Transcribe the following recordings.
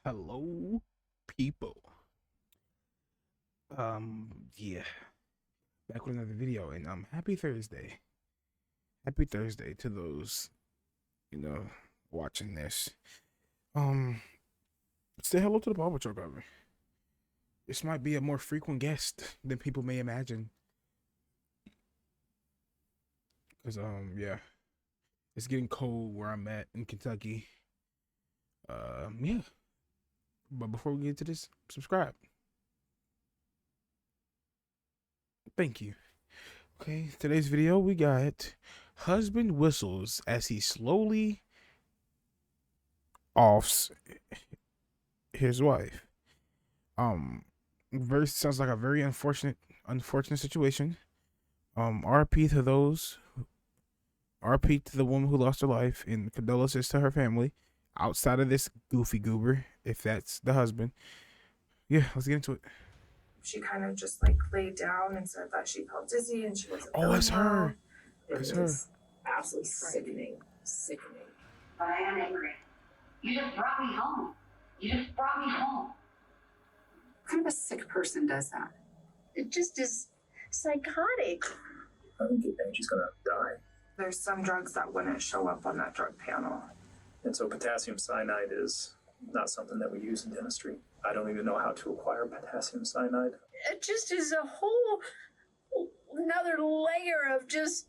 Hello, people. Yeah, back with another video, and happy Thursday. Happy Thursday to those you know watching this. Um, say hello to the barber truck driver. This might be a more frequent guest than people may imagine, cause yeah, it's getting cold where I'm at in Kentucky. Yeah, but before we get to this, subscribe. Thank you. Okay, today's video we got husband whistles as he slowly offs his wife. Very sounds like a very unfortunate situation. RP to those, RP to the woman who lost her life, and condolences to her family. Outside of this goofy goober, if that's the husband, yeah, let's get into it. She kind of just like laid down and said that she felt dizzy and she wasn't Oh, feeling it's well. her. It It's her. was absolutely sickening. But I am angry. You just brought me home. You just brought me home. What kind of a sick person does that? It just is psychotic. I think she's gonna die. There's some drugs that wouldn't show up on that drug panel. And so potassium cyanide is not something that we use in dentistry. I don't even know how to acquire potassium cyanide. It just is a whole another layer of just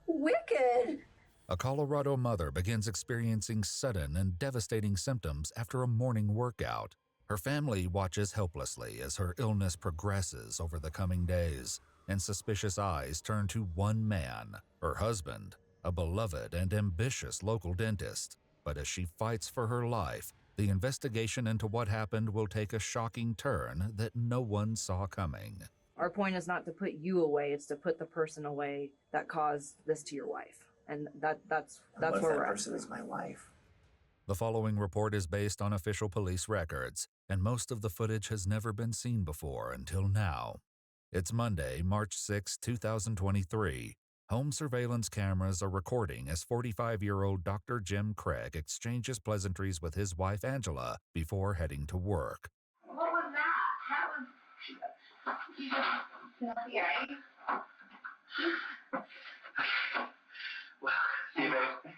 wicked. A Colorado mother begins experiencing sudden and devastating symptoms after a morning workout. Her family watches helplessly as her illness progresses over the coming days, and suspicious eyes turn to one man, her husband, a beloved and ambitious local dentist. But as she fights for her life, the investigation into what happened will take a shocking turn that no one saw coming. Our point is not to put you away, it's to put the person away that caused this to your wife. And that's What if where that we're at. person is my wife? The following report is based on official police records, and most of the footage has never been seen before until now. It's Monday, March 6, 2023. Home surveillance cameras are recording as 45-year-old Dr. Jim Craig exchanges pleasantries with his wife Angela before heading to work. What was that? That was... You just... nothing, right? Well, see you, babe.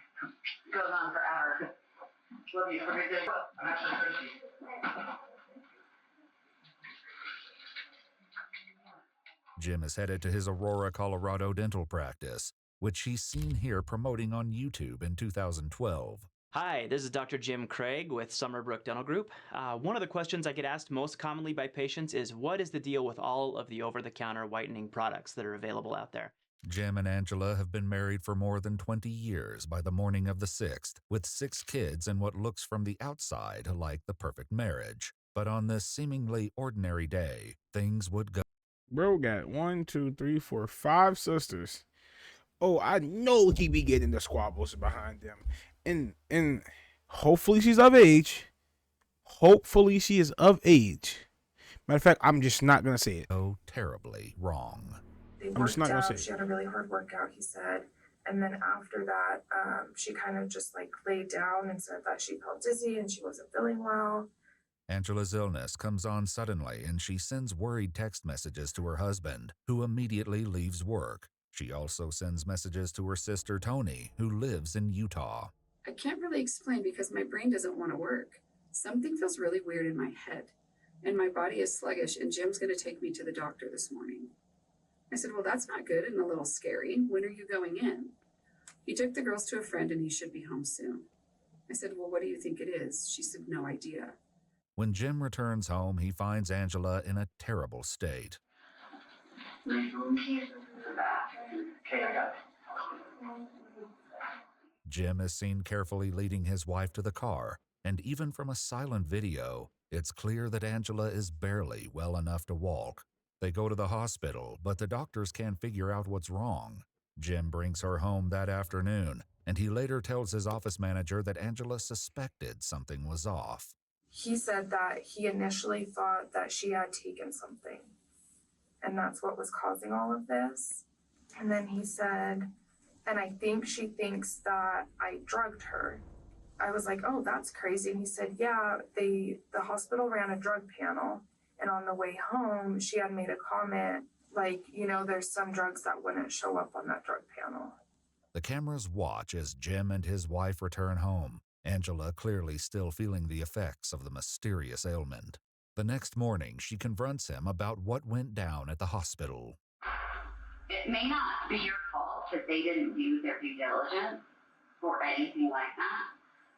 Goes on forever. Love you. Have a great day. I'm actually thirsty. Jim is headed to his Aurora, Colorado dental practice, which he's seen here promoting on YouTube in 2012. Hi, this is Dr. Jim Craig with Summerbrook Dental Group. One of the questions I get asked most commonly by patients is what is the deal with all of the over-the-counter whitening products that are available out there? Jim and Angela have been married for more than 20 years by the morning of the 6th, with 6 kids in what looks from the outside like the perfect marriage. But on this seemingly ordinary day, things would go. Bro got 1, 2, 3, 4, 5 sisters. Oh, I know he be getting the squabbles behind them. And hopefully she's of age. Hopefully she is of age. Matter of fact, I'm just not gonna say it. So terribly wrong. They I'm just not worked gonna say out. it. She had a really hard workout, he said. And then after that, she kind of just like laid down and said that she felt dizzy and she wasn't feeling well. Angela's illness comes on suddenly, and she sends worried text messages to her husband, who immediately leaves work. She also sends messages to her sister Tony, who lives in Utah. I can't really explain because my brain doesn't want to work. Something feels really weird in my head, and my body is sluggish, and Jim's going to take me to the doctor this morning. I said, well, that's not good and a little scary. When are you going in? He took the girls to a friend, and he should be home soon. I said, well, what do you think it is? She said, no idea. When Jim returns home, he finds Angela in a terrible state. My phone case is in the bathroom. Okay, I got it. Jim is seen carefully leading his wife to the car, and even from a silent video, it's clear that Angela is barely well enough to walk. They go to the hospital, but the doctors can't figure out what's wrong. Jim brings her home that afternoon, and he later tells his office manager that Angela suspected something was off. He said that he initially thought that she had taken something, and that's what was causing all of this. And then he said, and I think she thinks that I drugged her. I was like, oh, that's crazy. And he said, yeah, the hospital ran a drug panel. And on the way home, she had made a comment like, there's some drugs that wouldn't show up on that drug panel. The cameras watch as Jim and his wife return home, Angela clearly still feeling the effects of the mysterious ailment. The next morning, she confronts him about what went down at the hospital. It may not be your fault that they didn't do their due diligence or anything like that,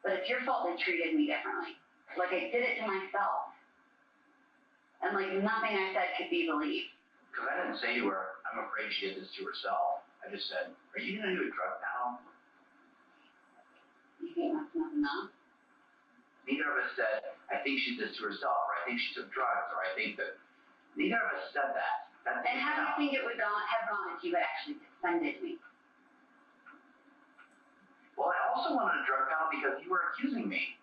but it's your fault they treated me differently. Like I did it to myself. And like nothing I said could be believed. Because I didn't say to her, I'm afraid she did this to herself. I just said, are you going to do a drug panel? You think that's not enough? Neither of us said, I think she did this to herself, or I think she took drugs, or I think that. Neither of us said that. And how do you think it would have gone if you had actually defended me? Well, I also wanted a drug panel because you were accusing me.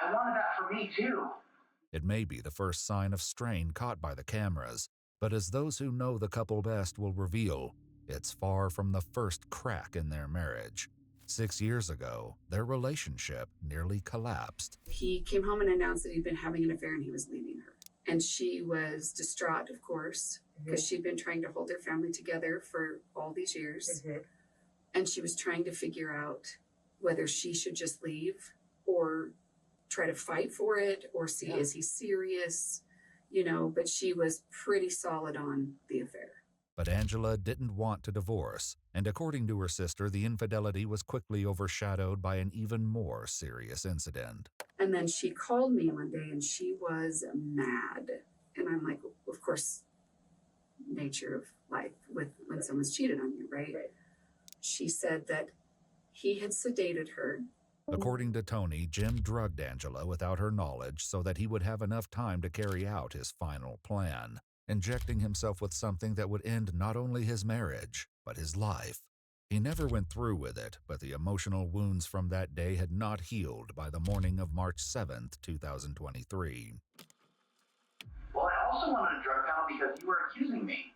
I wanted that for me, too. It may be the first sign of strain caught by the cameras, but as those who know the couple best will reveal, it's far from the first crack in their marriage. 6 years ago, their relationship nearly collapsed. He came home and announced that he'd been having an affair and he was leaving her. And she was distraught, of course, because she'd been trying to hold their family together for all these years. And she was trying to figure out whether she should just leave or try to fight for it or see, is he serious? But she was pretty solid on the affair. But Angela didn't want to divorce, and according to her sister, the infidelity was quickly overshadowed by an even more serious incident. And then she called me one day and she was mad. And I'm like, of course, nature of life with when someone's cheated on you, right? She said that he had sedated her. According to Tony, Jim drugged Angela without her knowledge so that he would have enough time to carry out his final plan, injecting himself with something that would end not only his marriage, but his life. He never went through with it, but the emotional wounds from that day had not healed by the morning of March 7th, 2023. Well, I also wanted a drug panel because you were accusing me.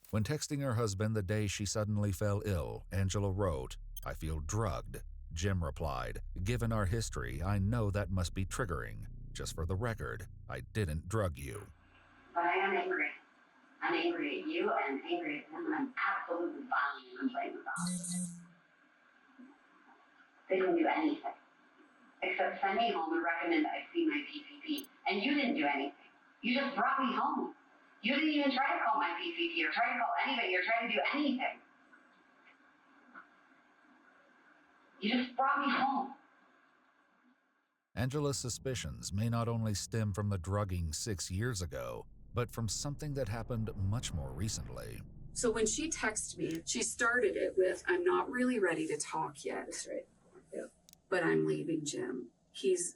When texting her husband the day she suddenly fell ill, Angela wrote, "I feel drugged." Jim replied, "Given our history, I know that must be triggering. Just for the record, I didn't drug you." But I am angry. I'm angry at you and angry at him, and I'm absolutely violently complaining about it. They didn't do anything except send me home and recommend that I see my PCP. And you didn't do anything. You just brought me home. You didn't even try to call my PCP or try to call anybody or try to do anything. You just brought me home. Angela's suspicions may not only stem from the drugging 6 years ago, but from something that happened much more recently. So when she texted me, she started it with, I'm not really ready to talk yet. That's right. Yeah. But I'm leaving Jim. He's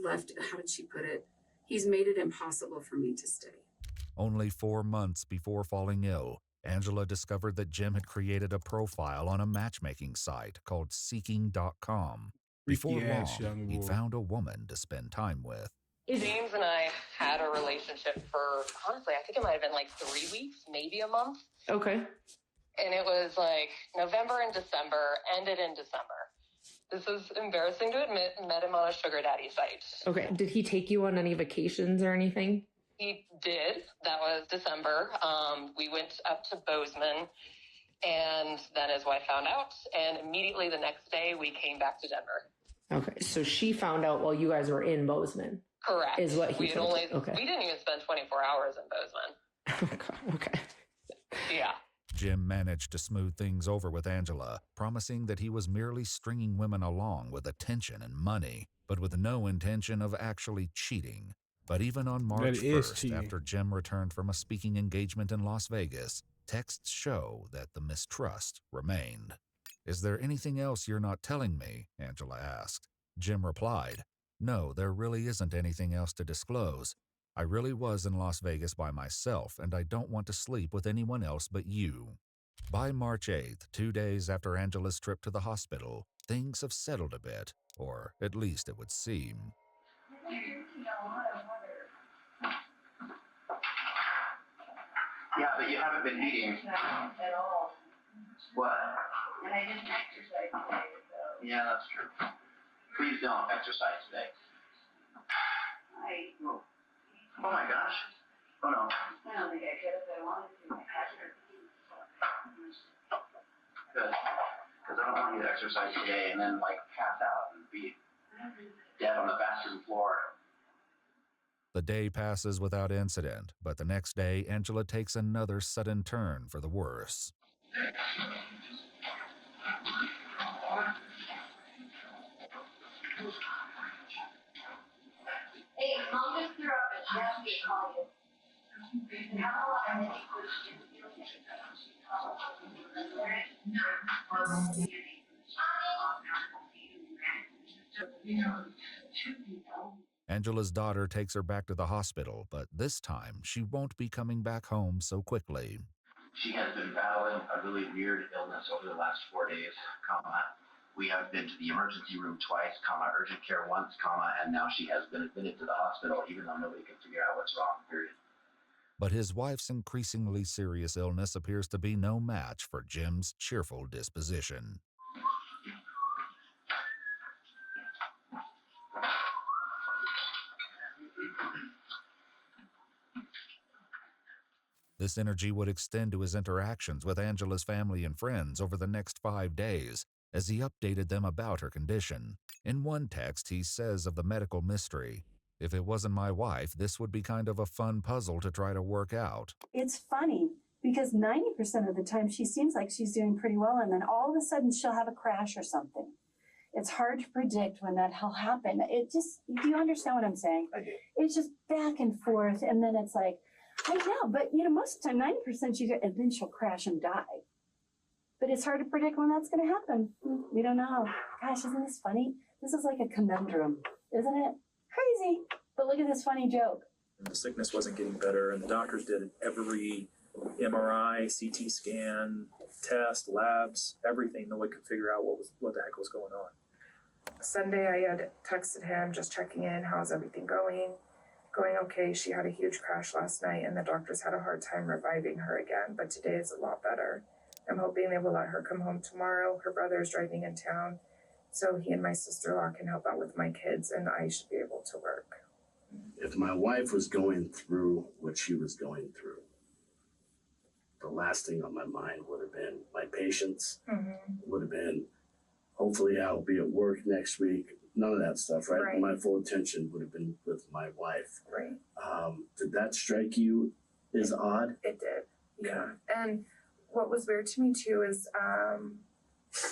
left, how did she put it? He's made it impossible for me to stay. Only 4 months before falling ill, Angela discovered that Jim had created a profile on a matchmaking site called Seeking.com. Before long, he found a woman to spend time with. James and I had a relationship for, honestly, I think it might have been like 3 weeks, maybe a month. Okay. And it was like November and December, ended in December. This is embarrassing to admit, met him on a sugar daddy site. Okay. Did he take you on any vacations or anything? He did. That was December. We went up to Bozeman, and then his wife found out, and immediately the next day we came back to Denver. Okay. So she found out while you guys were in Bozeman. Correct. Is what he we told you. Okay. We didn't even spend 24 hours in Bozeman. Okay. Yeah. Jim managed to smooth things over with Angela, promising that he was merely stringing women along with attention and money, but with no intention of actually cheating. But even on March 1st, after Jim returned from a speaking engagement in Las Vegas, texts show that the mistrust remained. "Is there anything else you're not telling me?" Angela asked. Jim replied, "No, there really isn't anything else to disclose. I really was in Las Vegas by myself, and I don't want to sleep with anyone else but you." By March 8th, 2 days after Angela's trip to the hospital, things have settled a bit, or at least it would seem. Yeah, but you haven't been eating. At all. What? And I didn't exercise today, so. Yeah, that's true. Please don't exercise today. Oh my gosh. Oh no. I don't think I could if I wanted to. Good. Because I don't want you to exercise today and then like pass out and be dead on the bathroom floor. The day passes without incident, but the next day, Angela takes another sudden turn for the worse. Hey, Mom just threw up and she asked me to call you. And have a lot of energy. Angela's daughter takes her back to the hospital, but this time she won't be coming back home so quickly. She has been battling a really weird illness over the last 4 days, we have been to the emergency room twice, urgent care once, and now she has been admitted to the hospital even though nobody can figure out what's wrong, period. But his wife's increasingly serious illness appears to be no match for Jim's cheerful disposition. This energy would extend to his interactions with Angela's family and friends over the next 5 days as he updated them about her condition. In one text, he says of the medical mystery, "If it wasn't my wife, this would be kind of a fun puzzle to try to work out." It's funny because 90% of the time she seems like she's doing pretty well, and then all of a sudden she'll have a crash or something. It's hard to predict when that'll happen. Do you understand what I'm saying? I do. It's just back and forth, and then it's like, I know, but most of the time, 90% and then she'll crash and die. But it's hard to predict when that's going to happen. We don't know. Gosh, isn't this funny? This is like a conundrum, isn't it? Crazy. But look at this funny joke. The sickness wasn't getting better, and the doctors did every MRI, CT scan, test, labs, everything. No one could figure out what the heck was going on. Sunday, I had texted him, just checking in. How's everything going? Going okay. She had a huge crash last night, and the doctors had a hard time reviving her again, but today is a lot better. I'm hoping they will let her come home tomorrow. Her brother is driving in town, so he and my sister-in-law can help out with my kids, and I should be able to work. If my wife was going through what she was going through, the last thing on my mind would have been my patients, would have been, hopefully I'll be at work next week. None of that stuff, right? Right. My full attention would have been with my wife. Right. Did that strike you as odd? It did, yeah. And what was weird to me too is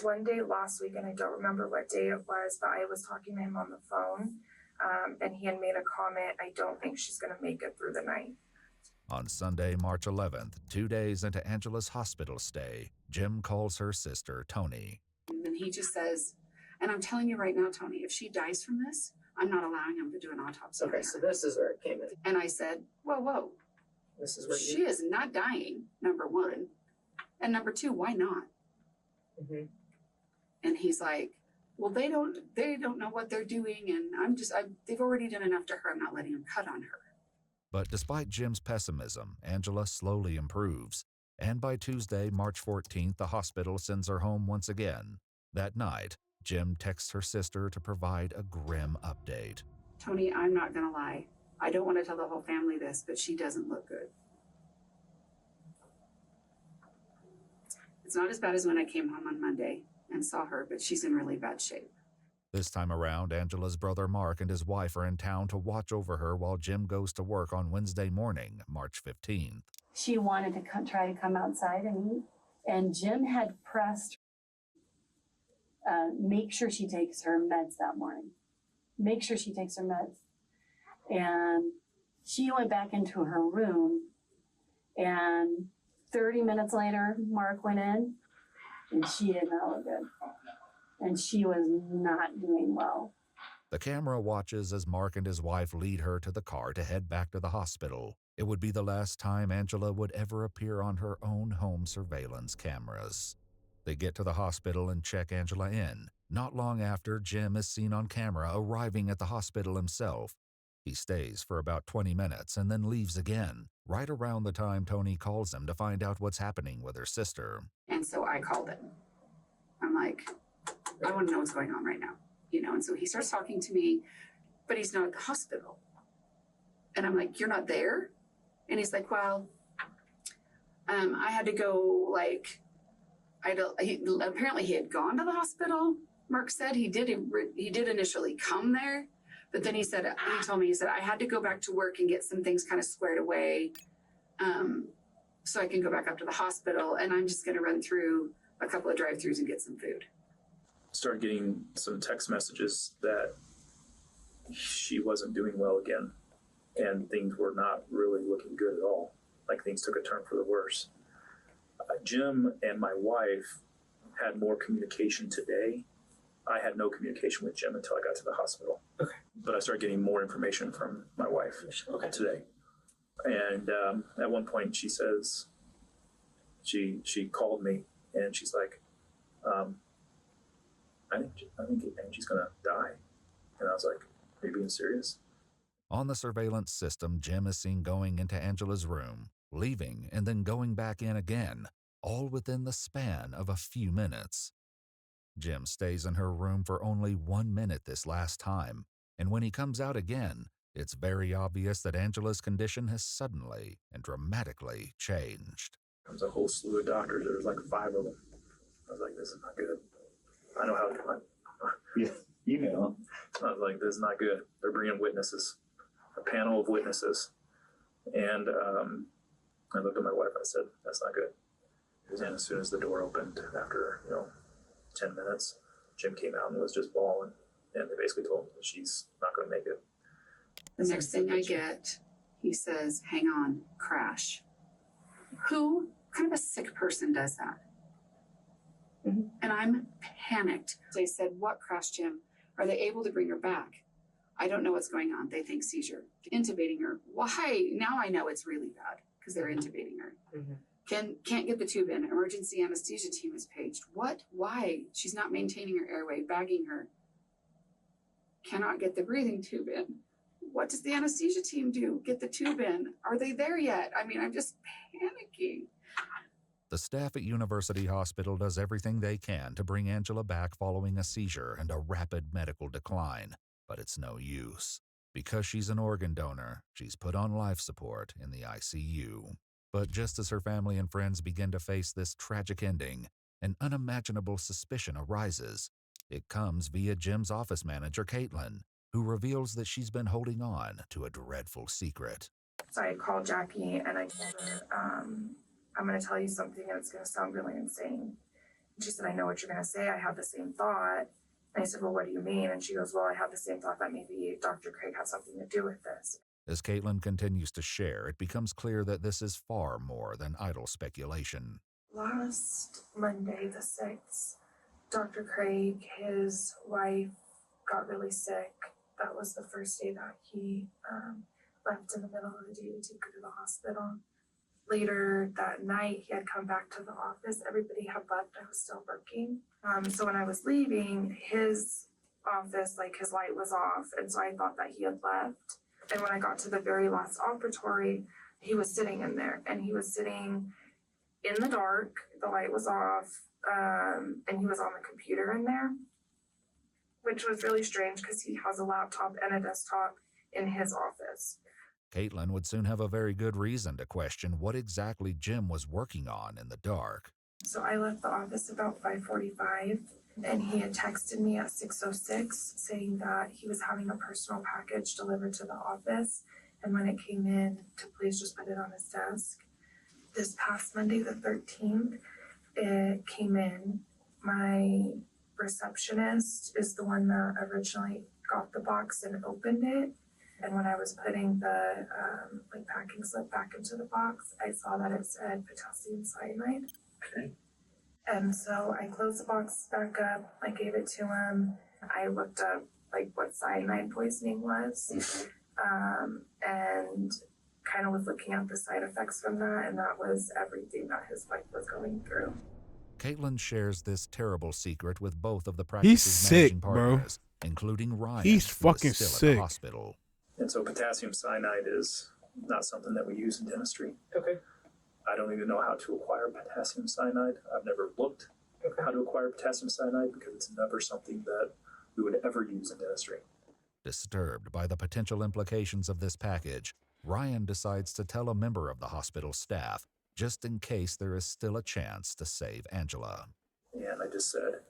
one day last week, and I don't remember what day it was, but I was talking to him on the phone, and he had made a comment, "I don't think she's going to make it through the night." On Sunday, March 11th, 2 days into Angela's hospital stay, Jim calls her sister, Tony. And he just says, and I'm telling you right now, Tony, if she dies from this, I'm not allowing him to do an autopsy. Okay, so this is where it came in. And I said, whoa. This is where She is not dying, number one. And number two, why not? And he's like, well, they don't know what they're doing, and they've already done enough to her. I'm not letting them cut on her. But despite Jim's pessimism, Angela slowly improves. And by Tuesday, March 14th, the hospital sends her home once again. That night, Jim texts her sister to provide a grim update. Tony, I'm not going to lie. I don't want to tell the whole family this, but she doesn't look good. It's not as bad as when I came home on Monday and saw her, but she's in really bad shape. This time around, Angela's brother Mark and his wife are in town to watch over her while Jim goes to work on Wednesday morning, March 15th. She wanted to try to come outside and eat, and Jim had pressed make sure she takes her meds that morning. Make sure she takes her meds. And she went back into her room, and 30 minutes later, Mark went in, and she did not look good. And she was not doing well. The camera watches as Mark and his wife lead her to the car to head back to the hospital. It would be the last time Angela would ever appear on her own home surveillance cameras. They get to the hospital and check Angela in. Not long after, Jim is seen on camera arriving at the hospital himself. He stays for about 20 minutes and then leaves again, right around the time Tony calls him to find out what's happening with her sister. And so I called him. I'm like, I want to know what's going on right now. And so he starts talking to me, but he's not at the hospital. And I'm like, you're not there? And he's like, well, I had to go, apparently he had gone to the hospital. Mark said he did initially come there, but then he told me, I had to go back to work and get some things kind of squared away, so I can go back up to the hospital, and I'm just going to run through a couple of drive-thrus and get some food. Started getting some text messages that she wasn't doing well again, and things were not really looking good at all. Like things took a turn for the worse. Jim and my wife had more communication today. I had no communication with Jim until I got to the hospital. Okay. But I started getting more information from my wife today. And at one point she says, she called me and she's like, I think Angie's gonna die. And I was like, are you being serious? On the surveillance system, Jim is seen going into Angela's room, leaving, and then going back in again, all within the span of a few minutes. Jim stays in her room for only 1 minute this last time, and when he comes out again, it's very obvious that Angela's condition has suddenly and dramatically changed. There was a whole slew of doctors. There was like 5 of them. I was like, this is not good. I know how to do it. Yeah, you know. I was like, this is not good. They're bringing witnesses, a panel of witnesses. And I looked at my wife. I said, that's not good. And as soon as the door opened, after 10 minutes, Jim came out and was just bawling. And they basically told him that she's not going to make it. The next thing I get, he says, hang on, crash. Who kind of a sick person does that? Mm-hmm. And I'm panicked. They said, what crash, Jim? Are they able to bring her back? I don't know what's going on. They think seizure. Intubating her. Why? Now I know it's really bad because they're intubating her. Mm-hmm. Can't get the tube in. Emergency anesthesia team is paged. What? Why? She's not maintaining her airway, bagging her. Cannot get the breathing tube in. What does the anesthesia team do? Get the tube in. Are they there yet? I mean, I'm just panicking. The staff at University Hospital does everything they can to bring Angela back following a seizure and a rapid medical decline, but it's no use. Because she's an organ donor, she's put on life support in the ICU. But just as her family and friends begin to face this tragic ending, an unimaginable suspicion arises. It comes via Jim's office manager, Caitlin, who reveals that she's been holding on to a dreadful secret. So I called Jackie and I told her, I'm going to tell you something and it's going to sound really insane. And she said, I know what you're going to say. I had the same thought. And I said, well, what do you mean? And she goes, well, I had the same thought that maybe Dr. Craig had something to do with this. As Caitlin continues to share, it becomes clear that this is far more than idle speculation. Last Monday, the 6th, Dr. Craig, his wife, got really sick. That was the first day that he left in the middle of the day to take her to the hospital. Later that night, he had come back to the office. Everybody had left. I was still working. So when I was leaving, his office, his light was off. And so I thought that he had left. And when I got to the very last operatory, he was sitting in there. And he was sitting in the dark. The light was off. And he was on the computer in there, which was really strange because he has a laptop and a desktop in his office. Caitlin would soon have a very good reason to question what exactly Jim was working on in the dark. So I left the office about 5:45, and he had texted me at 6:06 saying that he was having a personal package delivered to the office, and when it came in, to please just put it on his desk. This past Monday, the 13th, it came in. My receptionist is the one that originally got the box and opened it. And when I was putting the packing slip back into the box, I saw that it said potassium cyanide. Okay. And so I closed the box back up. I gave it to him. I looked up what cyanide poisoning was, and kind of was looking at the side effects from that, and that was everything that his wife was going through. Caitlin shares this terrible secret with both of the He's practice's sick, managing bro. partners, including Ryan. He's who is fucking still at sick. the hospital. And so potassium cyanide is not something that we use in dentistry. Okay. I don't even know how to acquire potassium cyanide. I've never looked how to acquire potassium cyanide because it's never something that we would ever use in dentistry. Disturbed by the potential implications of this package, Ryan decides to tell a member of the hospital staff, just in case there is still a chance to save Angela. And I just said,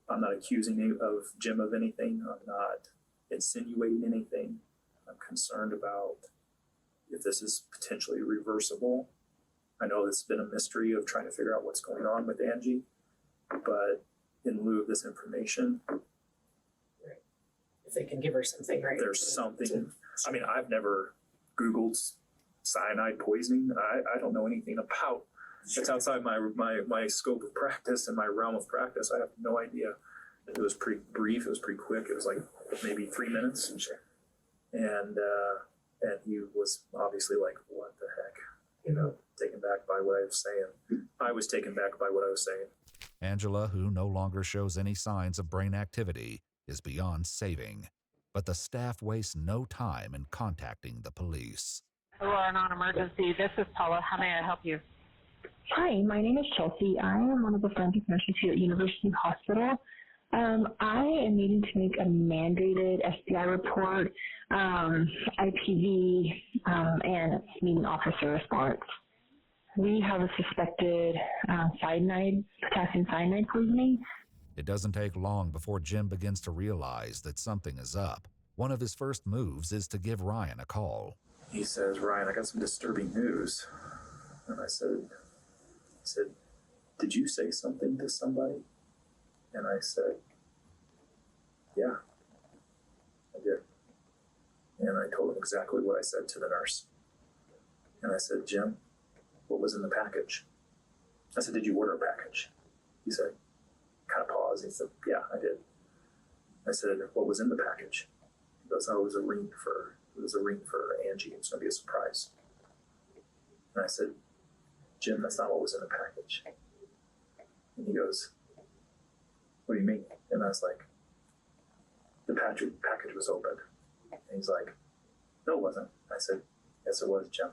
I'm not accusing of Jim of anything. I'm not insinuating anything. I'm concerned about if this is potentially reversible. I know it's been a mystery of trying to figure out what's going on with Angie, but in lieu of this information, If they can give her something, right? there's something. I mean, I've never Googled cyanide poisoning. I don't know anything about. It's outside my scope of practice and my realm of practice. I have no idea. It was pretty brief. It was pretty quick. It was like maybe 3 minutes. And he was obviously like, what the heck? You know, taken back by what I was saying. I was taken back by what I was saying. Angela, who no longer shows any signs of brain activity, is beyond saving. But the staff wastes no time in contacting the police. Hello, non-emergency. This is Paula. How may I help you? Hi, my name is Chelsea. I am one of the forensic nurses here at University Hospital. I am needing to make a mandated SBI report, IPV, and needing officer response. We have a suspected potassium cyanide poisoning. It doesn't take long before Jim begins to realize that something is up. One of his first moves is to give Ryan a call. He says, Ryan, I got some disturbing news. And I said, did you say something to somebody? And I said, yeah, I did. And I told him exactly what I said to the nurse. And I said, Jim, what was in the package? I said, did you order a package? He said, kind of paused. He said, yeah, I did. I said, what was in the package? He goes, oh, it was a ring for Angie. It's going to be a surprise. And I said, Jim, that's not what was in the package. And he goes, what do you mean? And I was like, the package was opened. And he's like, no, it wasn't. I said, yes, it was, Jim.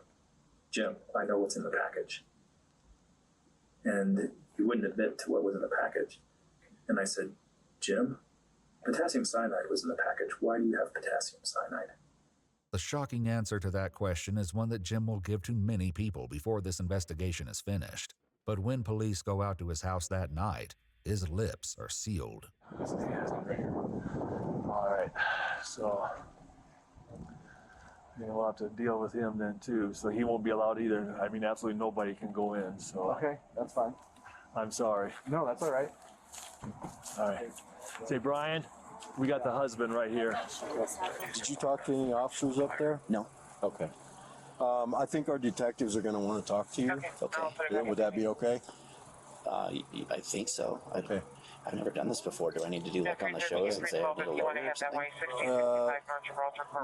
Jim, I know what's in the package. And he wouldn't admit to what was in the package. And I said, Jim, potassium cyanide was in the package. Why do you have potassium cyanide? The shocking answer to that question is one that Jim will give to many people before this investigation is finished. But when police go out to his house that night, his lips are sealed. All right, so we'll have to deal with him then too. So he won't be allowed either. I mean, absolutely nobody can go in. So okay, that's fine. I'm sorry. No, that's all right. All right. Say, Brian, we got the husband right here. Did you talk to any officers up there? No. Okay. I think our detectives are going to want to talk to you. Okay. Would that be okay? I think so. Okay. I've never done this before. Do I need to do like on the shows and say I need a lawyer or something?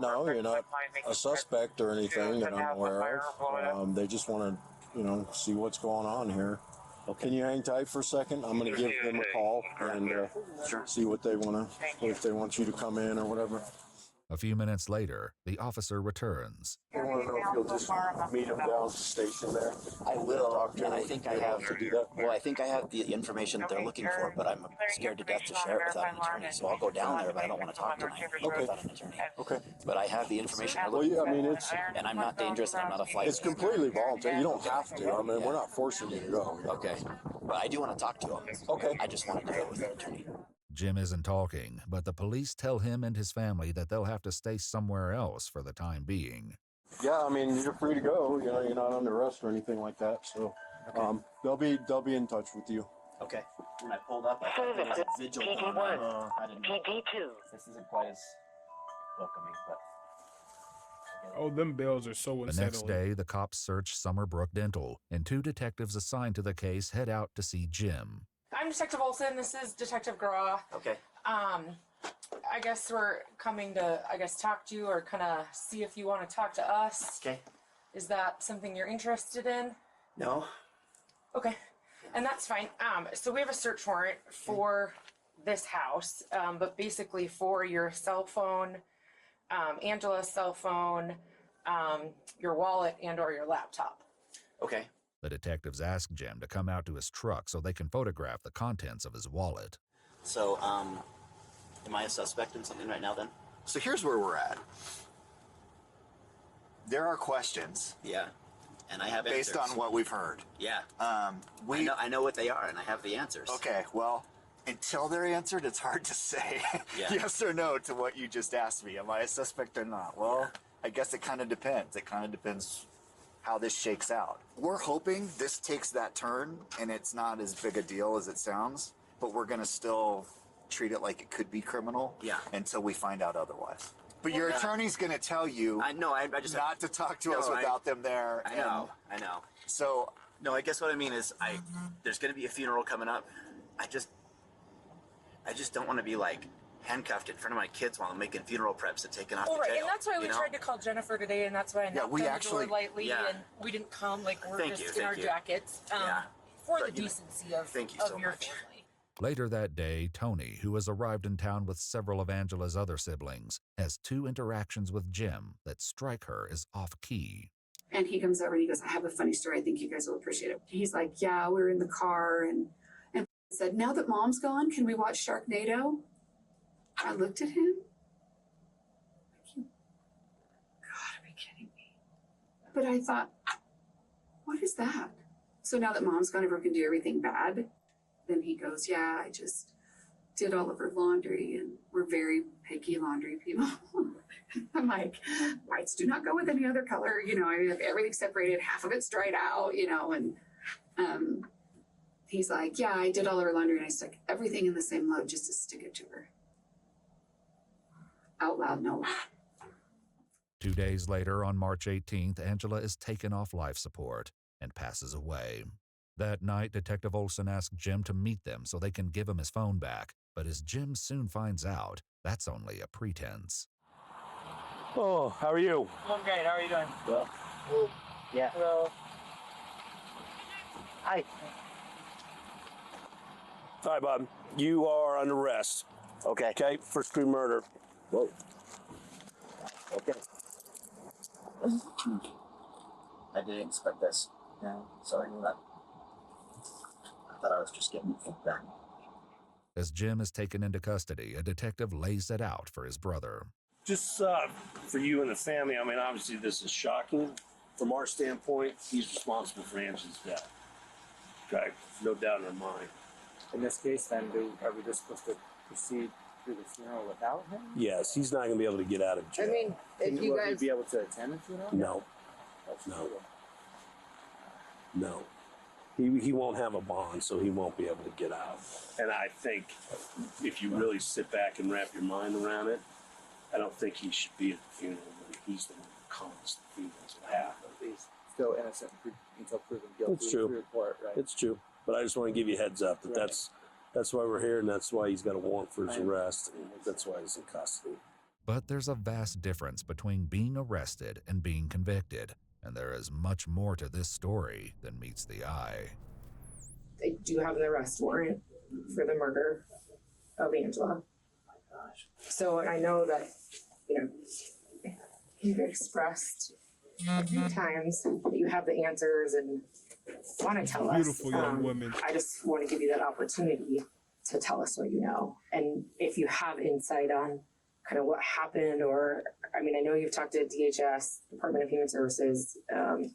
No, you're not a suspect or anything that I'm aware of. They just want to, see what's going on here. Okay. Can you hang tight for a second? I'm going to give them a call and see what they want to, if they want you to come in or whatever. A few minutes later, the officer returns. I want to know if you'll just meet him down at the station there. I will, and I think I have to do that. Well, I think I have the information that they're looking for, but I'm scared to death to share it without an attorney. So I'll go down there, but I don't want to talk tonight without an attorney. Okay. But I have the information they're looking for. And I'm not dangerous, and I'm not a flight. It's completely voluntary. You don't have to. I mean, we're not forcing you to go. Okay. But I do want to talk to him. Okay. I just want to do it with an attorney. Jim isn't talking, but the police tell him and his family that they'll have to stay somewhere else for the time being. Yeah, I mean, you're free to go. You're not under arrest or anything like that. So, they'll be in touch with you. Okay. When I pulled up, I thought there was a vigil going on. PD2. This isn't quite as welcoming, but. Oh, them bells are so unsettling. The next day, the cops search Summerbrook Dental, and 2 detectives assigned to the case head out to see Jim. I'm Detective Olson. This is Detective Graw. Okay. I guess we're coming to, talk to you or kind of see if you want to talk to us. Okay. Is that something you're interested in? No. Okay. And that's fine. So we have a search warrant for this house, but basically for your cell phone, Angela's cell phone, your wallet, and or your laptop. Okay. The detectives ask Jim to come out to his truck so they can photograph the contents of his wallet. So, Am I a suspect in something right now then? So here's where we're at. There are questions. Yeah. And I have based answers. on what we've heard. Yeah. I know what they are, and I have the answers. Okay, well, until they're answered, it's hard to say yes or no to what you just asked me. Am I a suspect or not? Well, I guess it kind of depends. It kind of depends how this shakes out. We're hoping this takes that turn and it's not as big a deal as it sounds, but we're going to still treat it like it could be criminal until we find out otherwise. But your attorney's going to tell you I just not to talk to us without them there. I know. So, no, I guess what I mean is there's going to be a funeral coming up. I just don't want to be like handcuffed in front of my kids while I'm making funeral preps and taking off to jail. And that's why we tried to call Jennifer today, and that's why I knocked on the door lightly, and we didn't come like we're just in our jackets for the decency of your family. Later that day, Tony, who has arrived in town with several of Angela's other siblings, has 2 interactions with Jim that strike her as off-key. And he comes over and he goes, I have a funny story. I think you guys will appreciate it. He's like, yeah, we're in the car and said, now that Mom's gone, can we watch Sharknado? I looked at him. God, are you kidding me? But I thought, what is that? So now that Mom's gone, everyone can do everything bad. Then he goes, yeah, I just did all of her laundry, and we're very picky laundry people. I'm like, whites do not go with any other color. I have everything separated. Half of it's dried out, and he's like, yeah, I did all of her laundry, and I stuck everything in the same load just to stick it to her. Out loud, no lie. 2 days later, on March 18th, Angela is taken off life support and passes away. That night, Detective Olson asks Jim to meet them so they can give him his phone back. But as Jim soon finds out, that's only a pretense. Oh, how are you? I'm great. How are you doing? Well, yeah. Hello. Hi. All right, Bob. You are under arrest. Okay. Okay, first degree murder. Whoa. Okay. I didn't expect this. No, sorry about that. I thought I was just getting feedback. As Jim is taken into custody, a detective lays it out for his brother. Just for you and the family, I mean, obviously this is shocking. From our standpoint, he's responsible for Angela's death. Okay, no doubt in our mind. In this case, then, are we just supposed to proceed through the funeral without him? Yes, he's not going to be able to get out of jail. I mean, if you guys... Will he be able to attend the funeral? No. No. He won't have a bond, so he won't be able to get out. And I think if you really sit back and wrap your mind around it, I don't think he should be at the funeral, but he's the one who caused the funeral to happen. He's still innocent until proven guilty. It's true. Report, right? It's true. But I just want to give you a heads up that that's why we're here, and that's why he's got a warrant for his arrest, and that's why he's in custody. But there's a vast difference between being arrested and being convicted, and there is much more to this story than meets the eye. They do have an arrest warrant for the murder of Angela. So I know that, you've expressed a few times that you have the answers and want to tell us. Beautiful young woman. I just want to give you that opportunity to tell us what you know. And if you have insight on kind of what happened, or, I know you've talked to DHS, Department of Human Services, and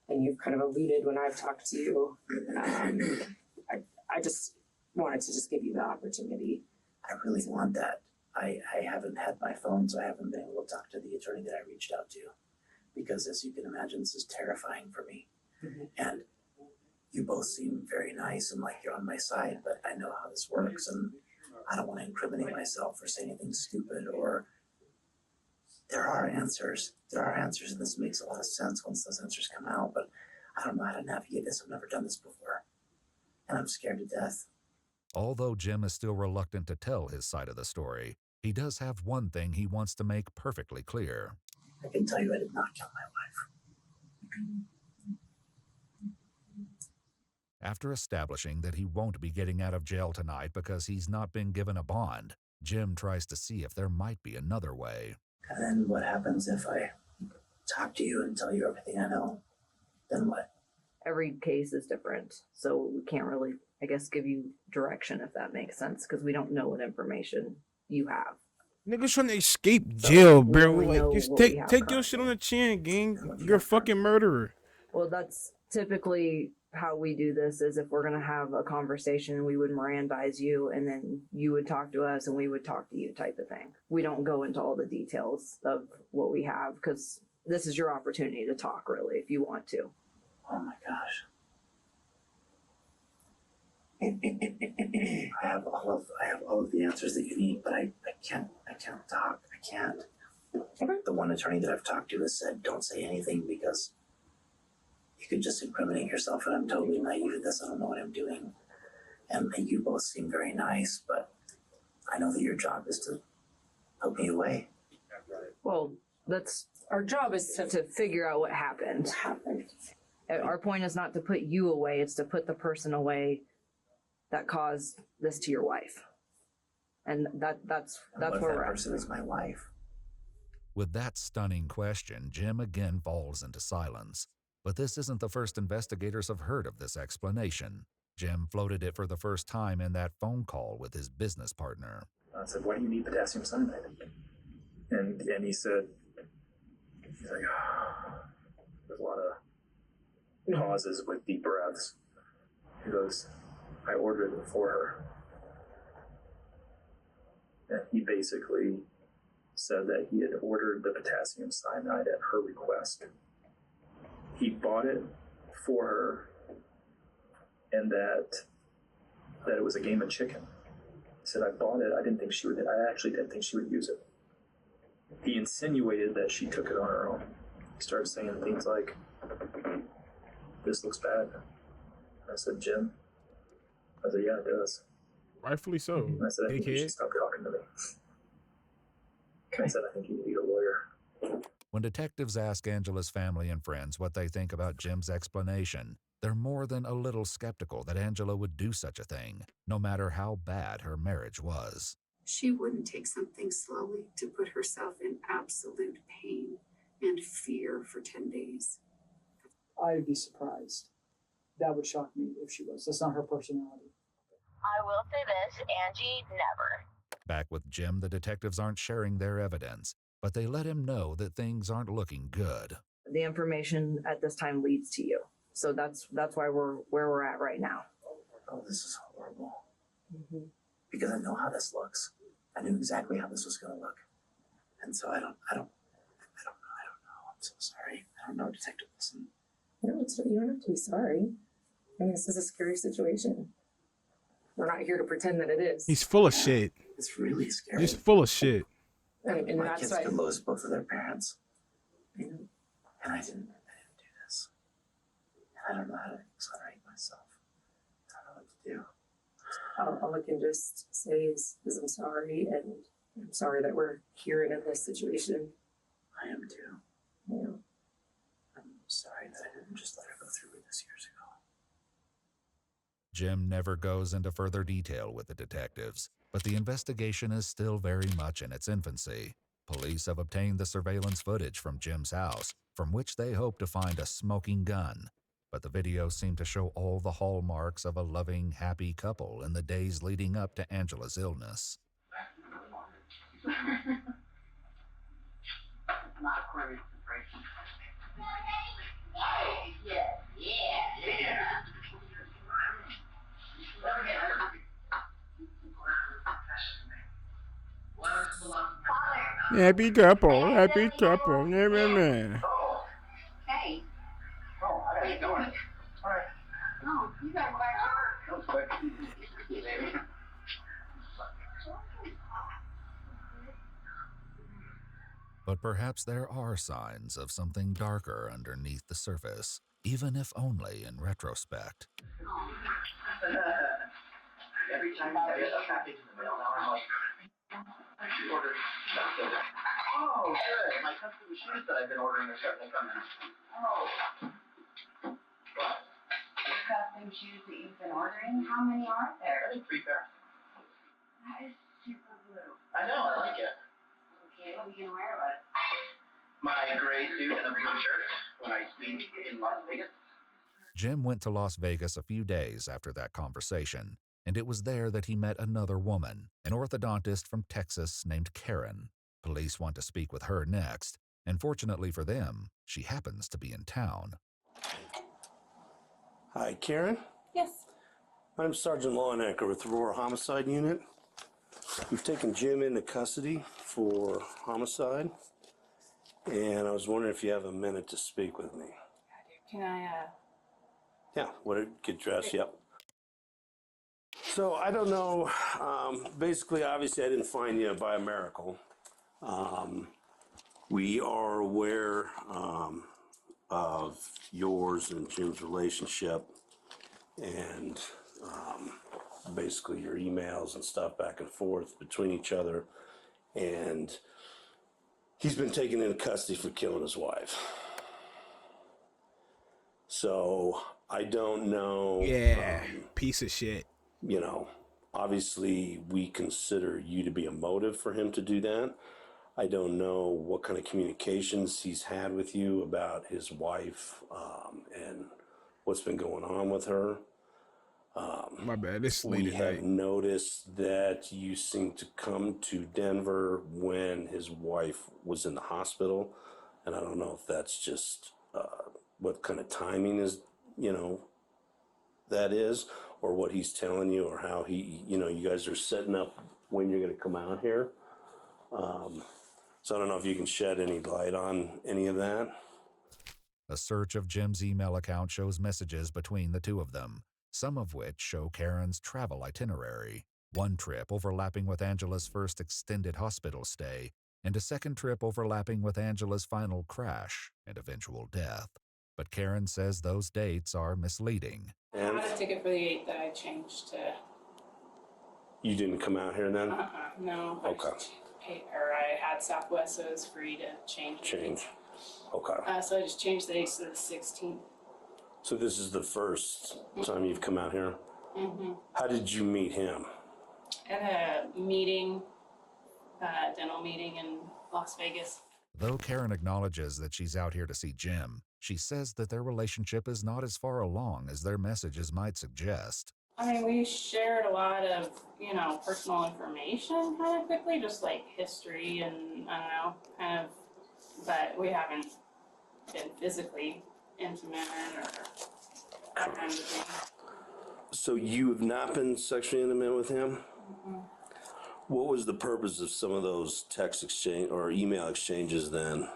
you've kind of alluded when I've talked to you. I just wanted to just give you the opportunity. I really want that. I haven't had my phone, so I haven't been able to talk to the attorney that I reached out to. Because as you can imagine, this is terrifying for me. Mm-hmm. And you both seem very nice and like you're on my side, but I know how this works, and I don't want to incriminate myself or say anything stupid. Or there are answers. There are answers, and this makes a lot of sense once those answers come out, but I don't know how to navigate this. I've never done this before, and I'm scared to death. Although Jim is still reluctant to tell his side of the story, he does have one thing he wants to make perfectly clear. I can tell you I did not kill my wife. After establishing that he won't be getting out of jail tonight because he's not been given a bond, Jim tries to see if there might be another way. And then what happens if I talk to you and tell you everything I know? Then what? Every case is different, so we can't really I guess, give you direction, if that makes sense, because we don't know what information you have. Niggas trying to escape jail, we bro. only know Like, just what we take have your currently. shit on the chin, gang. You're a fucking murderer. Well, that's typically how we do this. Is if we're gonna have a conversation, we would Mirandize you, and then you would talk to us, and we would talk to you, type of thing. We don't go into all the details of what we have because this is your opportunity to talk, really, if you want to. Oh my gosh. I have all of the answers that you need, but I can't talk. I can't. The one attorney that I've talked to has said, don't say anything because you could just incriminate yourself, and I'm totally naive at this. I don't know what I'm doing. And you both seem very nice, but I know that your job is to put me away. Well, that's our job is to figure out what happened. Our point is not to put you away, it's to put the person away that caused this to your wife. And that's where we're at. Person is my wife. With that stunning question, Jim again falls into silence. But this isn't the first investigators have heard of this explanation. Jim floated it for the first time in that phone call with his business partner. I said, why do you need potassium cyanide? And he said, he's like, there's a lot of pauses with deep breaths. He goes, I ordered it for her. And he basically said that he had ordered the potassium cyanide at her request. He bought it for her, and that it was a game of chicken. He said, I bought it. I actually didn't think she would use it. He insinuated that she took it on her own. He started saying things like, this looks bad. I said, Jim? I said, yeah, it does. Rightfully so. And I said, I think you should stop talking to me. I said, I think you need a lawyer. When detectives ask Angela's family and friends what they think about Jim's explanation, they're more than a little skeptical that Angela would do such a thing, no matter how bad her marriage was. She wouldn't take something slowly to put herself in absolute pain and fear for 10 days. I'd be surprised. That would shock me if she was. That's not her personality. I will say this, Angie, never. Back with Jim, the detectives aren't sharing their evidence, but they let him know that things aren't looking good. The information at this time leads to you. So that's why we're where we're at right now. Oh, this is horrible. Mm-hmm. Because I know how this looks. I knew exactly how this was going to look. And so I don't know. I'm so sorry. I don't know, Detective Wilson. No, you don't have to be sorry. I mean, this is a scary situation. We're not here to pretend that it is. He's full of shit. It's really scary. He's full of shit. And my that's kids why could lose both of their parents. And I didn't do this. And I don't know how to exonerate myself. I don't know what to do. all I can just say is I'm sorry, and I'm sorry that we're here in this situation. I am too. Yeah. I'm sorry that I didn't just let her go through with this years ago. Jim never goes into further detail with the detectives, but the investigation is still very much in its infancy. Police have obtained the surveillance footage from Jim's house, from which they hope to find a smoking gun. But the videos seem to show all the hallmarks of a loving, happy couple in the days leading up to Angela's illness. Happy couple, happy couple. Nah, nah, nah. Hey. Oh, I gotta get going. All right. No, you gotta go back to work. That was quick. But perhaps there are signs of something darker underneath the surface, even if only in retrospect. Every time I get a package in the mail now, I'm like, I should order something. Oh, good. My custom shoes that I've been ordering are starting to come in. Oh. The custom shoes that you've been ordering, how many are there? I think 3 pairs. That is super blue. I know, I like it. Okay, what are you gonna wear with it? My gray suit and a blue shirt when I speak in Las Vegas. Jim went to Las Vegas a few days after that conversation, and it was there that he met another woman, an orthodontist from Texas named Karen. Police want to speak with her next, and fortunately for them, she happens to be in town. Hi, Karen. Yes. I'm Sergeant Lawnecker with the Aurora Homicide Unit. We've taken Jim into custody for homicide, and I was wondering if you have a minute to speak with me. Can I, Yeah, get dressed, yep. So, I don't know, basically, obviously, I didn't find you by a miracle. We are aware of yours and Jim's relationship, and basically your emails and stuff back and forth between each other, and he's been taken into custody for killing his wife. So I don't know. Yeah, piece of shit. You know, obviously we consider you to be a motive for him to do that. I don't know what kind of communications he's had with you about his wife and what's been going on with her. My bad. It's late We at have night. noticed that you seem to come to Denver when his wife was in the hospital, and I don't know if that's just what kind of timing is, that is, or what he's telling you, or how he, you guys are setting up when you're going to come out here. So I don't know if you can shed any light on any of that. A search of Jim's email account shows messages between the two of them, some of which show Karen's travel itinerary. One trip overlapping with Angela's first extended hospital stay, and a second trip overlapping with Angela's final crash and eventual death. But Karen says those dates are misleading. I had a ticket for the 8th that I changed to. You didn't come out here then? No. Okay. I had Southwest, so it was free to change. Okay. So I just changed the dates to the 16th. So this is the first time you've come out here? Mm-hmm. How did you meet him? At a meeting, dental meeting in Las Vegas. Though Karen acknowledges that she's out here to see Jim, she says that their relationship is not as far along as their messages might suggest. I mean, we shared a lot of, personal information kind of quickly, just like history and, I don't know, kind of, but we haven't been physically intimate or that kind of thing. So you have not been sexually intimate with him? Mm-hmm. What was the purpose of some of those text exchange or email exchanges then?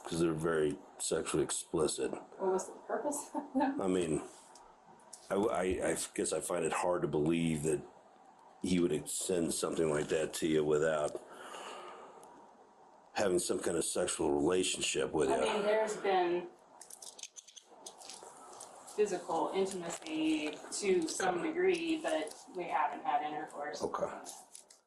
Because they're very sexually explicit. What was the purpose? I mean, I guess I find it hard to believe that he would send something like that to you without having some kind of sexual relationship with you. I mean, there's been physical intimacy to some degree, but we haven't had intercourse. Okay.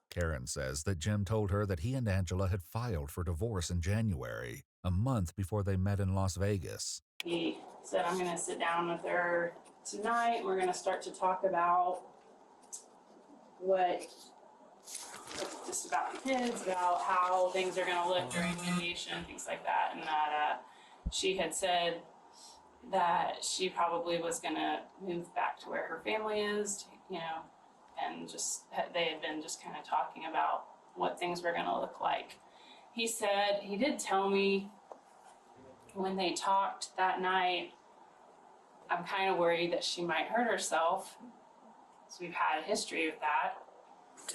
Karen says that Jim told her that he and Angela had filed for divorce in January, a month before they met in Las Vegas. He said, I'm going to sit down with her tonight. We're going to start to talk about just about the kids, about how things are going to look during mediation, things like that. And that she had said that she probably was going to move back to where her family is, and just they had been just kind of talking about what things were going to look like. He did tell me when they talked that night, I'm kind of worried that she might hurt herself. So we've had a history with that.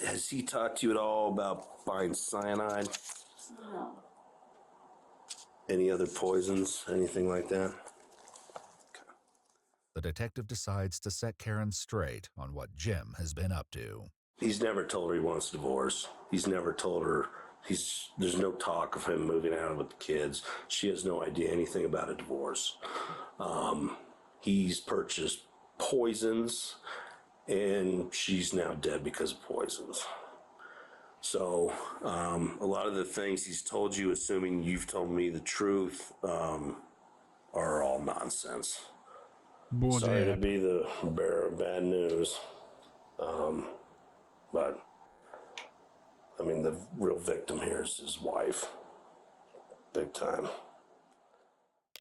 Has he talked to you at all about buying cyanide? No. Any other poisons? Anything like that? The detective decides to set Karen straight on what Jim has been up to. He's never told her he wants a divorce. He's never told her there's no talk of him moving out with the kids. She has no idea anything about a divorce. He's purchased poisons, and she's now dead because of poisons. So a lot of the things he's told you, assuming you've told me the truth, are all nonsense. Bullshit. Sorry to be the bearer of bad news. But, I mean, the real victim here is his wife. Big time.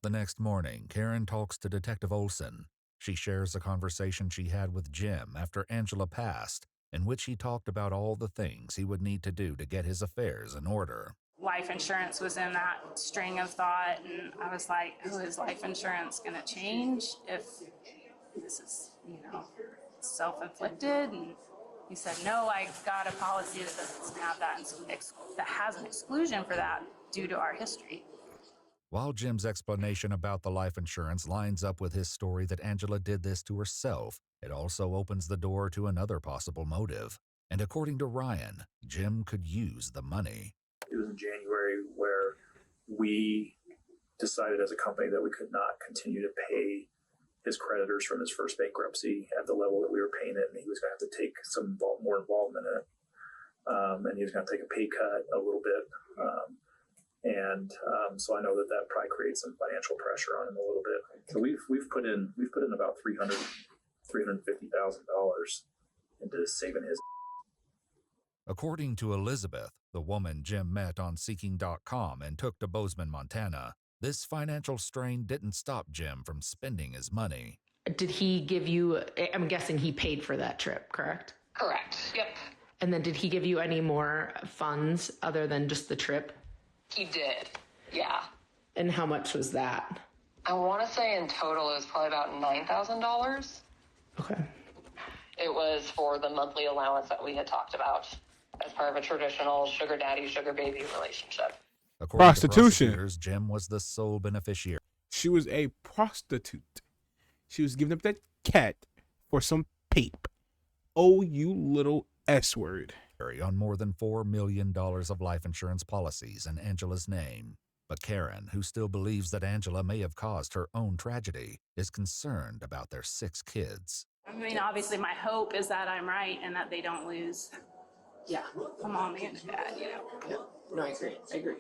The next morning, Karen talks to Detective Olson. She shares a conversation she had with Jim after Angela passed, in which he talked about all the things he would need to do to get his affairs in order. Life insurance was in that string of thought, and I was like, oh, is life insurance going to change if this is, self-inflicted? And he said, no, I got a policy that doesn't have that, that has an exclusion for that due to our history. While Jim's explanation about the life insurance lines up with his story that Angela did this to herself, it also opens the door to another possible motive. And according to Ryan, Jim could use the money. It was in January where we decided as a company that we could not continue to pay his creditors from his first bankruptcy at the level that we were paying it, and he was going to have to take some more involvement in it. And he was going to take a pay cut a little bit. So I know that probably creates some financial pressure on him a little bit. So we've put in about $350,000 into saving his. According to Elizabeth, the woman Jim met on Seeking.com and took to Bozeman, Montana, this financial strain didn't stop Jim from spending his money. Did he give you, I'm guessing he paid for that trip, correct? Correct. Yep. And then did he give you any more funds other than just the trip? He did. Yeah. And how much was that? I want to say in total it was probably about $9,000. Okay. It was for the monthly allowance that we had talked about as part of a traditional sugar daddy, sugar baby relationship. According Prostitution. To prosecutors, Jim was the sole beneficiary. She was a prostitute. She was giving up that cat for some pape. Oh, you little S word. On more than $4 million of life insurance policies in Angela's name. But Karen, who still believes that Angela may have caused her own tragedy, is concerned about their 6 kids. I mean, obviously my hope is that I'm right and that they don't lose a mommy and a dad, Yeah. No, I agree.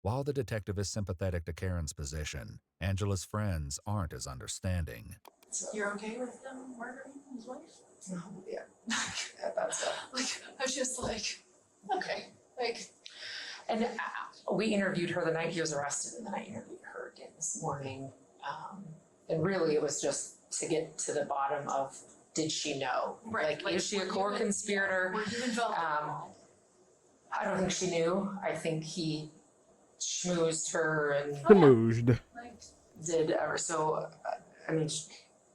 While the detective is sympathetic to Karen's position, Angela's friends aren't as understanding. You're okay with them murdering his wife? No, yeah. That's I was just like, okay, And we interviewed her the night he was arrested, and then I interviewed her again this morning. And really, it was just to get to the bottom of, did she know? Right. Is she a core conspirator? Were you involved? I don't think she knew. I think he schmoozed her and Schmoozed. did ever so. I mean,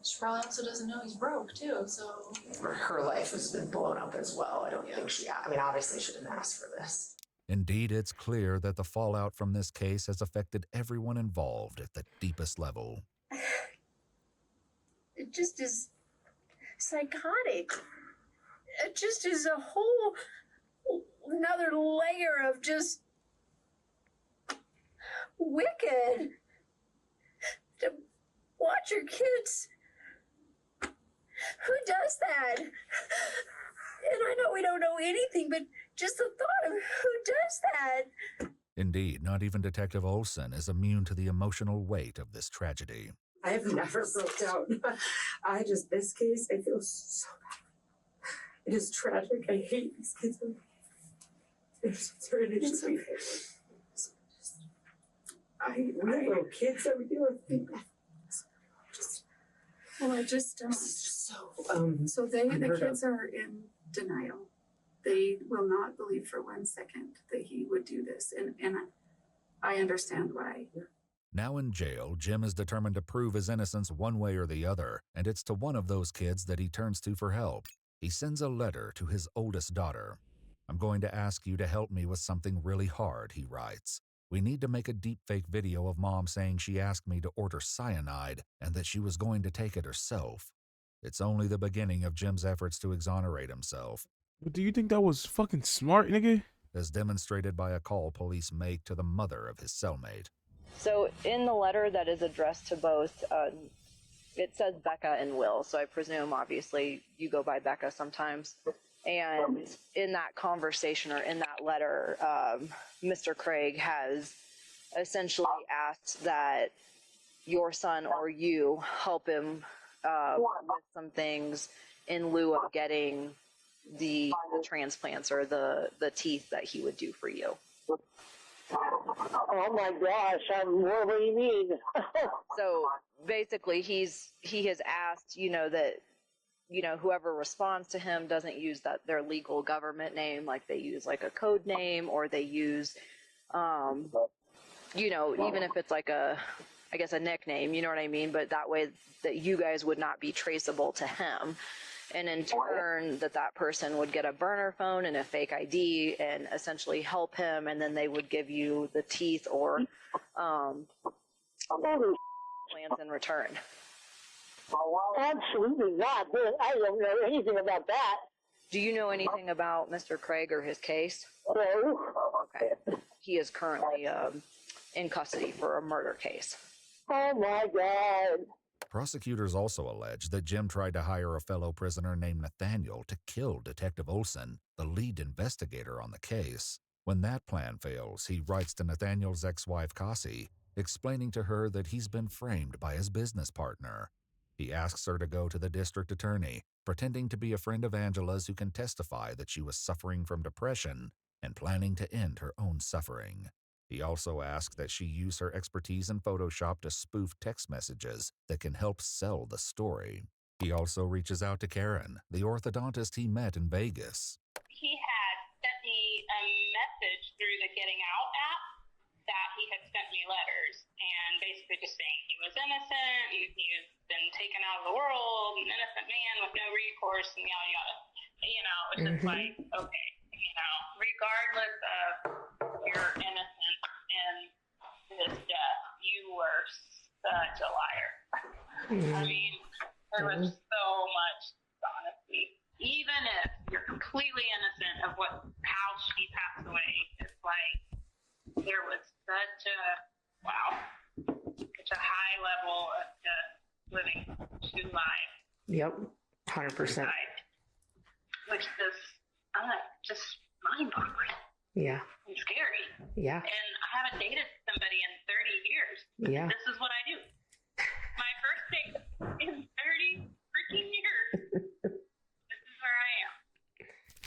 She probably also doesn't know he's broke too, so. her life has been blown up as well. I don't think she. I mean, obviously, she didn't ask for this. Indeed, it's clear that the fallout from this case has affected everyone involved at the deepest level. It just is psychotic. It just is a whole another layer of just wicked. To watch your kids. Who does that? And I know we don't know anything, but just the thought of who does that. Indeed, not even Detective Olson is immune to the emotional weight of this tragedy. I have never broke down. This case, I feel so bad. It is tragic. I hate these kids. I hate little kids that we deal with. Well, I just so the kids are in denial. They will not believe for 1 second that he would do this, and I understand why. Now in jail, Jim is determined to prove his innocence one way or the other, and it's to one of those kids that he turns to for help. He sends a letter to his oldest daughter. "I'm going to ask you to help me with something really hard," he writes. "We need to make a deepfake video of Mom saying she asked me to order cyanide and that she was going to take it herself." It's only the beginning of Jim's efforts to exonerate himself. But do you think that was fucking smart, nigga? As demonstrated by a call police make to the mother of his cellmate. So in the letter that is addressed to both, it says Becca and Will. So I presume, obviously, you go by Becca sometimes. And in that conversation or in that letter, Mr. Craig has essentially asked that your son or you help him with some things in lieu of getting the transplants or the teeth that he would do for you. Oh my gosh, what do you mean? So basically, he has asked, that, whoever responds to him doesn't use their legal government name, like they use like a code name, or they use, even if it's like a nickname, you know what I mean? But that way that you guys would not be traceable to him. And in turn, that person would get a burner phone and a fake ID and essentially help him, and then they would give you the teeth or plans in return. Absolutely not. I don't know anything about that. Do you know anything about Mr. Craig or his case? No. Okay. He is currently in custody for a murder case. Oh my God. Prosecutors also allege that Jim tried to hire a fellow prisoner named Nathaniel to kill Detective Olson, the lead investigator on the case. When that plan fails, he writes to Nathaniel's ex-wife Cassie, explaining to her that he's been framed by his business partner. He asks her to go to the district attorney, pretending to be a friend of Angela's who can testify that she was suffering from depression and planning to end her own suffering. He also asks that she use her expertise in Photoshop to spoof text messages that can help sell the story. He also reaches out to Karen, the orthodontist he met in Vegas. He had sent me a message through the Getting Out app that he had sent me letters and basically just saying he was innocent, he's been taken out of the world, an innocent man with no recourse, and yada yada. It's just like, okay, regardless of your innocence in this death, you were such a liar. I mean, there was so much honesty. Even if you're completely innocent of how she passed away, it's like there was such a high level of just living two lives. Yep, 100%. Which is just mind-boggling. Yeah. And scary. Yeah. And I haven't dated somebody in 30 years. Yeah. This is what I do. My first date in 30 freaking years. This is where I am.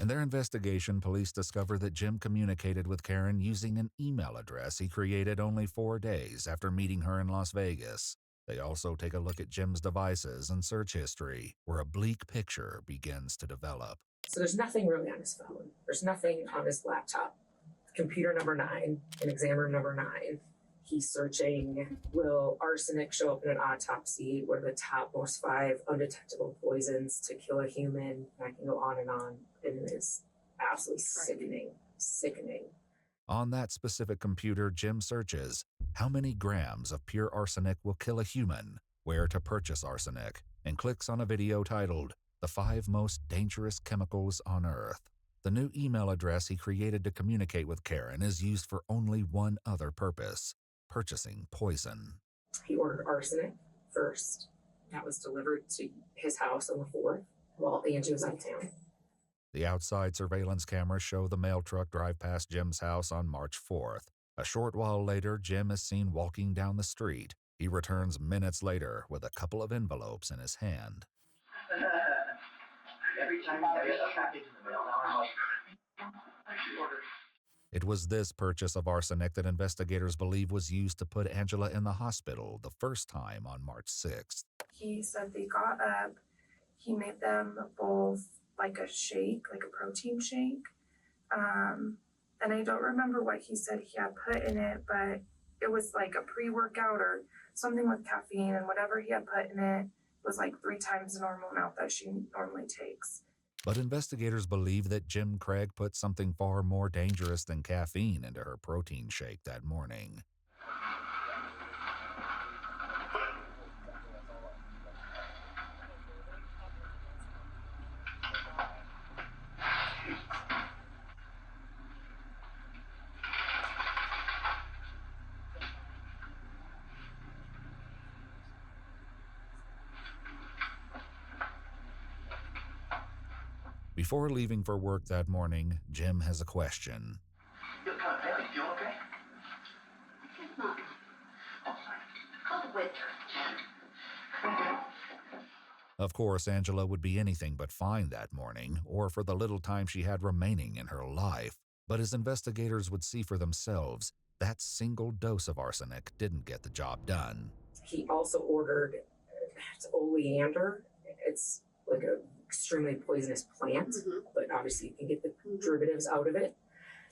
In their investigation, police discover that Jim communicated with Karen using an email address he created only 4 days after meeting her in Las Vegas. They also take a look at Jim's devices and search history, where a bleak picture begins to develop. So there's nothing really on his phone. There's nothing on his laptop. Computer number 9, in exam room number 9. He's searching, will arsenic show up in an autopsy? What are the top most 5 undetectable poisons to kill a human? And I can go on. And it is absolutely sickening. On that specific computer, Jim searches how many grams of pure arsenic will kill a human, where to purchase arsenic, and clicks on a video titled The 5 Most Dangerous Chemicals on Earth. The new email address he created to communicate with Karen is used for only one other purpose: purchasing poison. He ordered arsenic first. That was delivered to his house on the 4th while Angie was out of town. The outside surveillance cameras show the mail truck drive past Jim's house on March 4th. A short while later, Jim is seen walking down the street. He returns minutes later with a couple of envelopes in his hand. Every time I get a package in the mail, now I'm like, I should order. It was this purchase of arsenic that investigators believe was used to put Angela in the hospital the first time on March 6th. He said they got up, he made them both like a shake, like a protein shake. And I don't remember what he said he had put in it, but it was like a pre-workout or something with caffeine, and whatever he had put in it was like 3 times the normal amount that she normally takes. But investigators believe that Jim Craig put something far more dangerous than caffeine into her protein shake that morning. Before leaving for work that morning, Jim has a question. You're kind of heavy. You okay? Cold winter. Of course, Angela would be anything but fine that morning, or for the little time she had remaining in her life. But as investigators would see for themselves, that single dose of arsenic didn't get the job done. He also ordered it's oleander. It's like an extremely poisonous plant, but obviously you can get the derivatives out of it.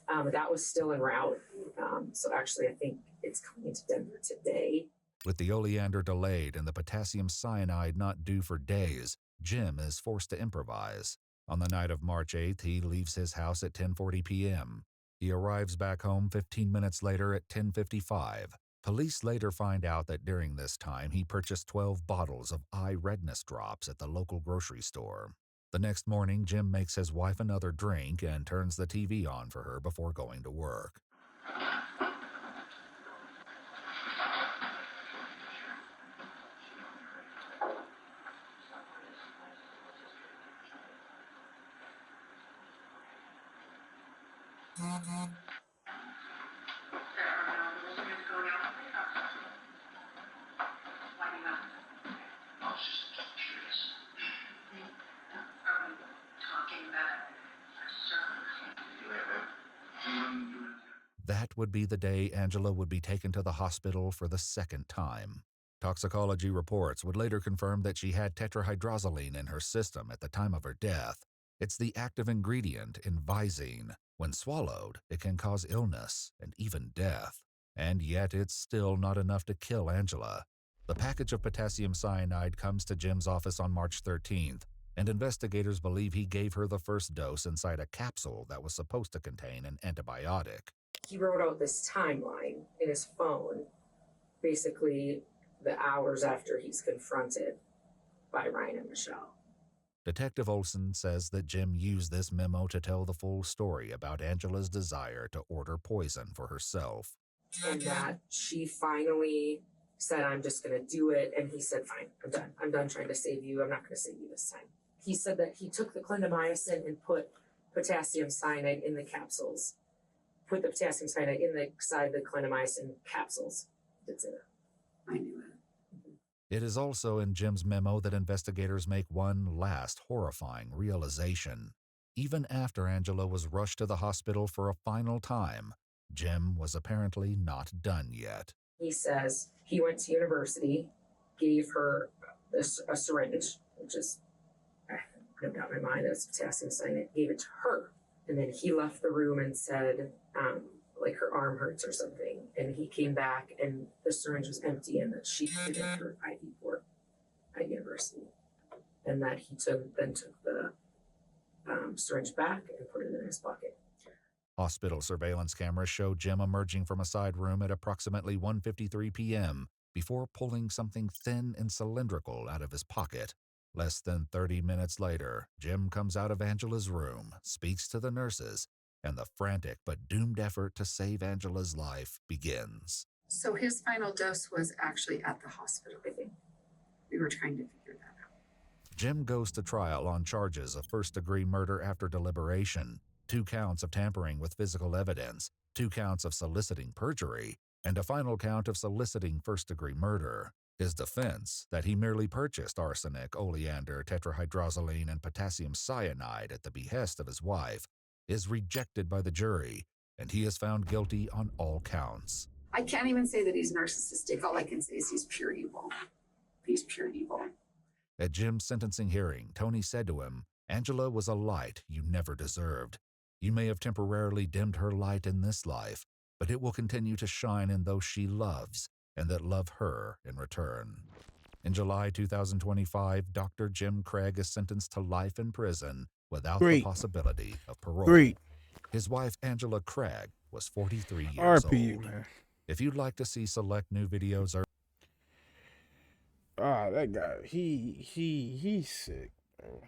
That was still en route. So actually, I think it's coming into Denver today. With the oleander delayed and the potassium cyanide not due for days, Jim is forced to improvise. On the night of March 8th, he leaves his house at 10:40 p.m. He arrives back home 15 minutes later at 10:55. Police later find out that during this time, he purchased 12 bottles of eye redness drops at the local grocery store. The next morning, Jim makes his wife another drink and turns the TV on for her before going to work. That would be the day Angela would be taken to the hospital for the second time. Toxicology reports would later confirm that she had tetrahydrozoline in her system at the time of her death. It's the active ingredient in Visine. When swallowed, it can cause illness and even death. And yet it's still not enough to kill Angela. The package of potassium cyanide comes to Jim's office on March 13th, and investigators believe he gave her the first dose inside a capsule that was supposed to contain an antibiotic. He wrote out this timeline in his phone, basically the hours after he's confronted by Ryan and Michelle. Detective Olson says that Jim used this memo to tell the full story about Angela's desire to order poison for herself. And that she finally said, I'm just going to do it. And he said, fine, I'm done. I'm done trying to save you. I'm not going to save you this time. He said that he took the clindamycin and put potassium cyanide in the capsules. Put the potassium cyanide inside the clindamycin capsules. That's it. I knew it. It is also in Jim's memo that investigators make one last horrifying realization. Even after Angela was rushed to the hospital for a final time, Jim was apparently not done yet. He says he went to university, gave her a syringe, which is, no doubt in my mind, that's potassium cyanide, gave it to her. And then he left the room and said, like her arm hurts or something. And he came back and the syringe was empty and that she did her IV port at university. And that he took the syringe back and put it in his pocket. Hospital surveillance cameras show Jim emerging from a side room at approximately 1:53 p.m. before pulling something thin and cylindrical out of his pocket. Less than 30 minutes later, Jim comes out of Angela's room, speaks to the nurses, and the frantic but doomed effort to save Angela's life begins. So his final dose was actually at the hospital, I think. We were trying to figure that out. Jim goes to trial on charges of first-degree murder after deliberation, 2 counts of tampering with physical evidence, 2 counts of soliciting perjury, and a final count of soliciting first-degree murder. His defense, that he merely purchased arsenic, oleander, tetrahydrozoline, and potassium cyanide at the behest of his wife, is rejected by the jury, and he is found guilty on all counts. I can't even say that he's narcissistic. All I can say is he's pure evil. He's pure evil. At Jim's sentencing hearing, Tony said to him, "Angela was a light you never deserved. You may have temporarily dimmed her light in this life, but it will continue to shine in those she loves and that love her in return." In July 2025, Dr. Jim Craig is sentenced to life in prison without the possibility of parole. His wife, Angela Craig, was 43 years old. Man. If you'd like to see select new videos or that guy, he's sick, bro.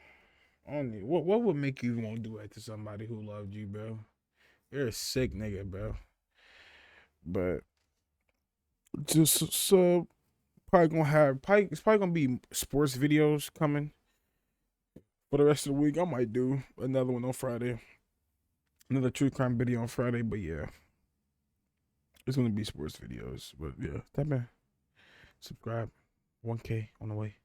Only what would make you want to do that to somebody who loved you, bro? You're a sick nigga, bro. But just so it's probably gonna be sports videos coming for the rest of the week. I might do another one on Friday, another true crime video on Friday. But yeah, it's gonna be sports videos. But yeah, tap in, subscribe, 1K on the way.